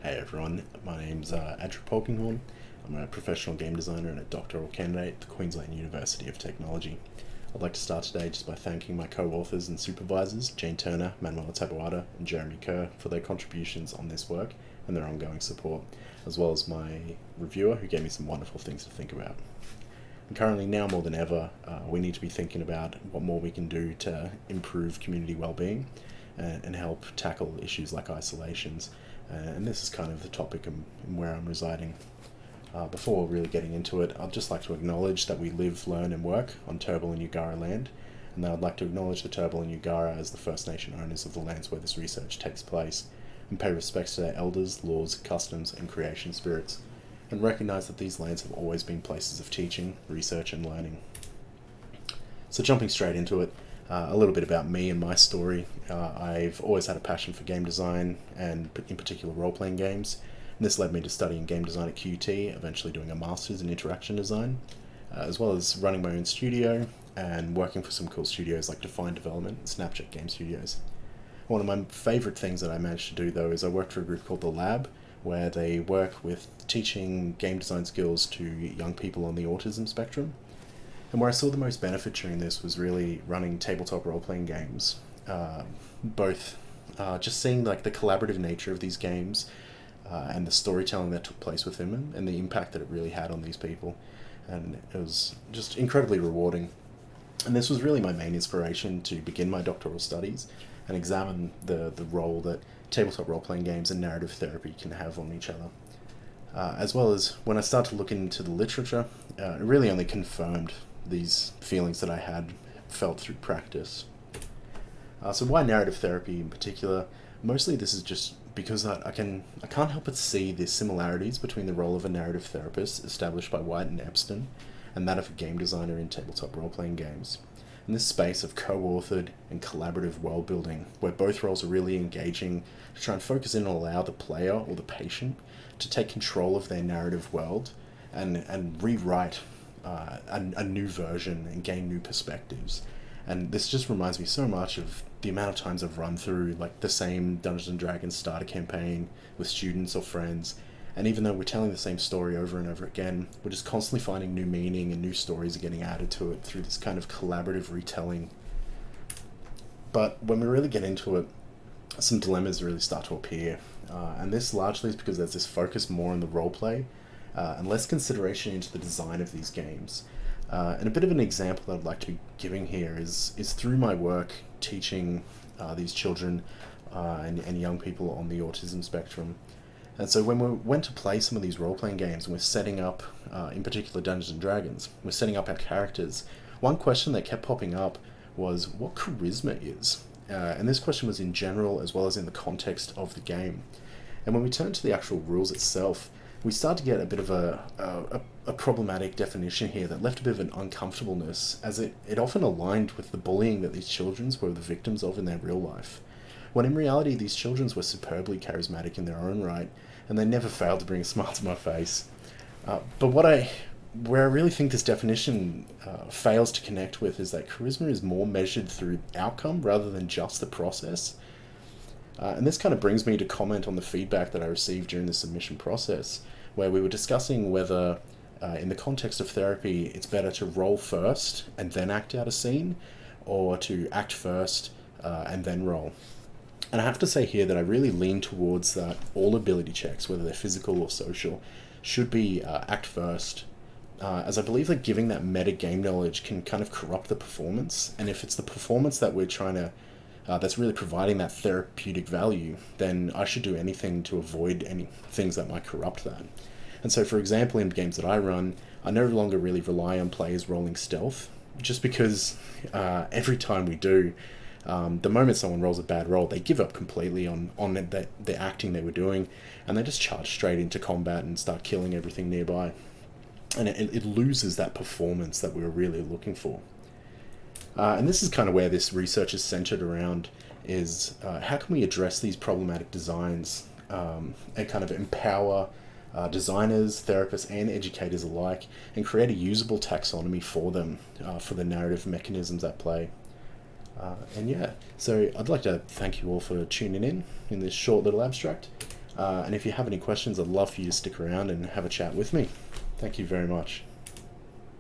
Hey everyone, my name's Adric Polkinghorne. I'm a professional game designer and a doctoral candidate at the Queensland University of Technology. I'd like to start today just by thanking my co-authors and supervisors, Jane Turner, Manuela Taboada, and Jeremy Kerr, for their contributions on this work and their ongoing support, as well as my reviewer who gave me some wonderful things to think about. And currently, now more than ever, we need to be thinking about what more we can do to improve community well-being and help tackle issues like isolations. And this is kind of the topic and where I'm residing. Before really getting into it, I'd just like to acknowledge that we live, learn and work on Turrbal and DiGRA land, and that I'd like to acknowledge the Turrbal and DiGRA as the First Nation owners of the lands where this research takes place, and pay respects to their elders, laws, customs and creation spirits, and recognise that these lands have always been places of teaching, research and learning. So jumping straight into it, a little bit about me and my story. I've always had a passion for game design and in particular role-playing games. And this led me to studying game design at QUT, eventually doing a master's in interaction design, as well as running my own studio and working for some cool studios like Define Development and Snapchat Game Studios. One of my favourite things that I managed to do though is I worked for a group called The Lab, where they work with teaching game design skills to young people on the autism spectrum. And where I saw the most benefit during this was really running tabletop role-playing games. Both just seeing like the collaborative nature of these games and the storytelling that took place with them and the impact that it really had on these people. And it was just incredibly rewarding. And this was really my main inspiration to begin my doctoral studies and examine the role that tabletop role-playing games and narrative therapy can have on each other. As well as when I started to look into the literature, it really only confirmed these feelings that I had felt through practice. So why narrative therapy in particular? Mostly this is just because I can't help but see the similarities between the role of a narrative therapist established by White and Epstein and that of a game designer in tabletop role-playing games. In this space of co-authored and collaborative world building, where both roles are really engaging to try and focus in and allow the player or the patient to take control of their narrative world and rewrite a new version and gain new perspectives. And this just reminds me so much of the amount of times I've run through like the same Dungeons & Dragons starter campaign with students or friends, and even though we're telling the same story over and over again, we're just constantly finding new meaning and new stories are getting added to it through this kind of collaborative retelling. But when we really get into it, some dilemmas really start to appear, and this largely is because there's this focus more on the roleplay and less consideration into the design of these games. And a bit of an example that I'd like to be giving here is through my work teaching these children and young people on the autism spectrum. And so when we went to play some of these role-playing games and we're setting up, in particular Dungeons & Dragons, we're setting up our characters, one question that kept popping up was what charisma is. And this question was in general as well as in the context of the game. And when we turned to the actual rules itself, we start to get a bit of a problematic definition here that left a bit of an uncomfortableness, as it often aligned with the bullying that these children were the victims of in their real life. When in reality, these children were superbly charismatic in their own right, and they never failed to bring a smile to my face. But where I really think this definition fails to connect with is that charisma is more measured through outcome rather than just the process. And this kind of brings me to comment on the feedback that I received during the submission process, where we were discussing whether, in the context of therapy, it's better to roll first and then act out a scene, or to act first and then roll. And I have to say here that I really lean towards that all ability checks, whether they're physical or social, should be act first, as I believe that giving that meta game knowledge can kind of corrupt the performance, and if it's the performance that we're trying to that's really providing that therapeutic value, then I should do anything to avoid any things that might corrupt that. And so, for example, in games that I run, I no longer really rely on players rolling stealth, just because every time we do, the moment someone rolls a bad roll, they give up completely on the acting they were doing, and they just charge straight into combat and start killing everything nearby. And it loses that performance that we were really looking for. And this is kind of where this research is centered around, is how can we address these problematic designs and kind of empower designers, therapists and educators alike, and create a usable taxonomy for them, for the narrative mechanisms at play. And yeah, so I'd like to thank you all for tuning in this short little abstract. And if you have any questions, I'd love for you to stick around and have a chat with me. Thank you very much.